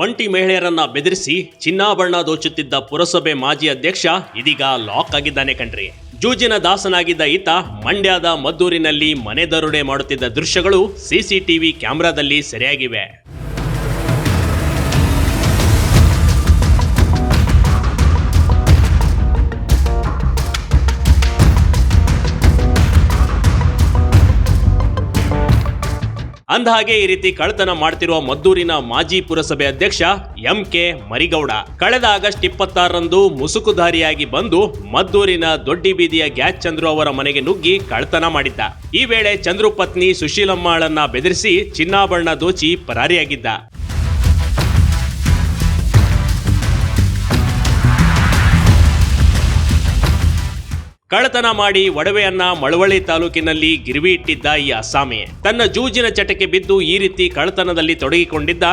ಒಂಟಿ ಮಹಿಳೆಯರನ್ನ ಬೆದರಿಸಿ ಚಿನ್ನಾಭರಣ ದೋಚುತ್ತಿದ್ದ ಪುರಸಭೆ ಮಾಜಿ ಅಧ್ಯಕ್ಷ ಇದೀಗ ಲಾಕ್ ಆಗಿದ್ದಾನೆ ಕಣ್ರಿ. ಜೂಜಿನ ದಾಸನಾಗಿದ್ದ ಈತ ಮಂಡ್ಯದ ಮದ್ದೂರಿನಲ್ಲಿ ಮನೆ ದರೋಡೆ ಮಾಡುತ್ತಿದ್ದ ದೃಶ್ಯಗಳು ಸಿಸಿಟಿವಿ ಕ್ಯಾಮೆರಾದಲ್ಲಿ ಸೆರೆಯಾಗಿವೆ. ಅಂದಹಾಗೆ ಈ ರೀತಿ ಕಳ್ಳತನ ಮಾಡ್ತಿರುವ ಮದ್ದೂರಿನ ಮಾಜಿ ಪುರಸಭೆ ಅಧ್ಯಕ್ಷ MK ಮರಿಗೌಡ ಕಳೆದ ಆಗಸ್ಟ್ 26ರಂದು ಮುಸುಕುಧಾರಿಯಾಗಿ ಬಂದು ಮದ್ದೂರಿನ ದೊಡ್ಡಿ ಬೀದಿಯ ಗ್ಯಾಸ್ ಚಂದ್ರು ಅವರ ಮನೆಗೆ ನುಗ್ಗಿ ಕಳ್ಳತನ ಮಾಡಿದ್ದ. ಈ ವೇಳೆ ಚಂದ್ರು ಪತ್ನಿ ಸುಶೀಲಮ್ಮಳನ್ನ ಬೆದರಿಸಿ ಚಿನ್ನಾಭರಣ ದೋಚಿ ಪರಾರಿಯಾಗಿದ್ದ. ಕಳ್ಳತನ ಮಾಡಿ ಒಡವೆಯನ್ನ ಮಳವಳ್ಳಿ ತಾಲೂಕಿನಲ್ಲಿ ಗಿರ್ವಿ ಇಟ್ಟಿದ್ದ ಈ ಅಸ್ಸಾಮಿ ತನ್ನ ಜೂಜಿನ ಚಟಕ್ಕೆ ಬಿದ್ದು ಈ ರೀತಿ ಕಳ್ಳತನದಲ್ಲಿ ತೊಡಗಿಕೊಂಡಿದ್ದ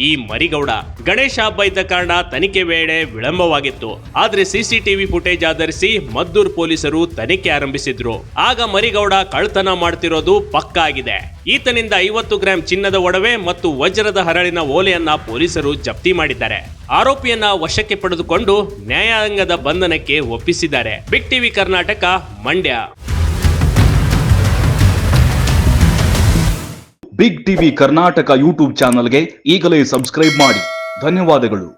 ಈ ಮರಿಗೌಡ. ಗಣೇಶ ಹಬ್ಬ ಇದ್ದ ಕಾರಣ ತನಿಖೆ ವೇಳೆ ವಿಳಂಬವಾಗಿತ್ತು. ಆದ್ರೆ ಸಿಸಿಟಿವಿ ಫುಟೇಜ್ ಆಧರಿಸಿ ಮದ್ದೂರು ಪೊಲೀಸರು ತನಿಖೆ ಆರಂಭಿಸಿದ್ರು. ಆಗ ಮರಿಗೌಡ ಕಳ್ಳತನ ಮಾಡ್ತಿರೋದು ಪಕ್ಕಾ ಆಗಿದೆ. ಈತನಿಂದ 50 ಗ್ರಾಂ ಚಿನ್ನದ ಒಡವೆ ಮತ್ತು ವಜ್ರದ ಹರಳಿನ ಓಲೆಯನ್ನ ಪೊಲೀಸರು ಜಪ್ತಿ ಮಾಡಿದ್ದಾರೆ. ಆರೋಪಿಯನ್ನ ವಶಕ್ಕೆ ಪಡೆದುಕೊಂಡು ನ್ಯಾಯಾಂಗದ ಬಂಧನಕ್ಕೆ ಒಪ್ಪಿಸಿದ್ದಾರೆ. Big TV Karnataka, Mandya. Big TV Karnataka YouTube ಚಾನಲ್ಗೆ ಈಗಲೇ ಸಬ್ಸ್ಕ್ರೈಬ್ ಮಾಡಿ. ಧನ್ಯವಾದಗಳು.